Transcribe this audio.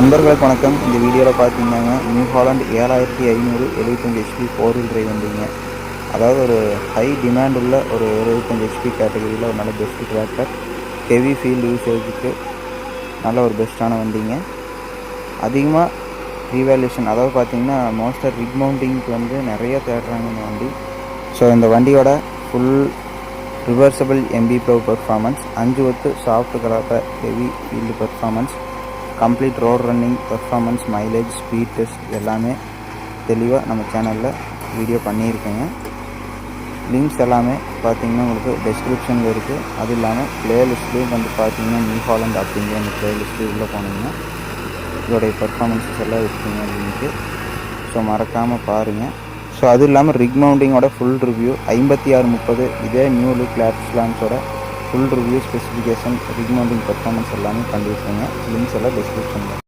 நண்பர்களுக்கு வணக்கம். இந்த வீடியோவில் பார்த்தீங்கன்னா New Holland 7500 75 HP 4 wheel drive வண்டிங்க. அதாவது ஒரு ஹை டிமாண்ட் உள்ள ஒரு 75 ஹெச்பி கேட்டகரியில் ஒரு நல்ல பெஸ்ட் டிராக்டர், ஹெவி ஃபீல்டு யூசேஜுக்கு நல்ல ஒரு பெஸ்ட்டான வண்டிங்க. அதிகமாக ரீவேல்யூஷன், அதாவது பார்த்தீங்கன்னா மோஸ்ட்டாக ரிக் மவுண்டிங்க்கு வந்து நிறைய தேடுறாங்க இந்த வண்டி. ஸோ இந்த வண்டியோட full reversible MB plough performance, 5 ஒத்து சாஃப்ட் கலப்பர், heavy field performance, complete road running performance, mileage, speed test எல்லாமே தெளிவாக நம்ம சேனலில் வீடியோ பண்ணியிருக்கேங்க. லிங்க்ஸ் எல்லாமே பார்த்தீங்கன்னா உங்களுக்கு டெஸ்கிரிப்ஷனில் இருக்குது. அது இல்லாமல் ப்ளேலிஸ்ட்லேயும் வந்து பார்த்தீங்கன்னா நியூ ஹாலண்ட் அப்படிங்கிற அந்த ப்ளேலிஸ்ட்டு உள்ளே போனீங்கன்னா இதோடைய பெர்ஃபார்மன்ஸஸ் எல்லாம் இருக்குங்க லிங்க்கு. ஸோ மறக்காமல் பாருங்கள். ஸோ அது இல்லாமல் ரிக் மவுண்டிங்கோட ஃபுல் ரிவ்யூ 5630 இதே நியூ லுக் லேப்ஸ் லான்ச்சோட full review, specification, rig mounting performance எல்லாமே பண்ணியிருக்கேங்க. லிங்க்ஸ் எல்லாம் டிஸ்கிரிப்ஷனில்.